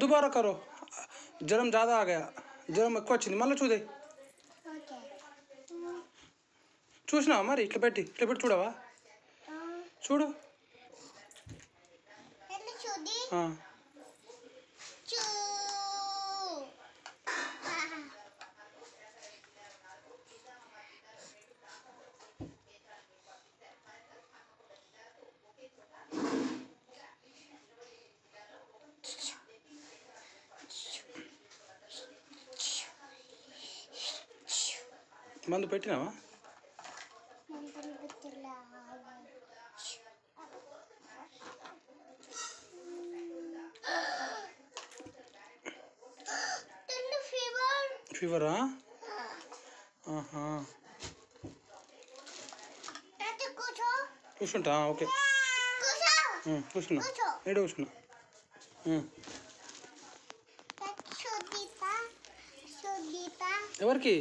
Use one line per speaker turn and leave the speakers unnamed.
दोबारा करो, जरम ज़्यादा आ गया, जरम ఎక్కువ వచ్చింది మళ్ళీ చూదే చూసినావా మరి ఇట్లా పెట్టి చూడవా చూడు మందు పెట్టినావా ఫీవరా కూర్చుంటా ఓకే కూర్చున్నా ఏడు కూర్చున్నా ఎవరికి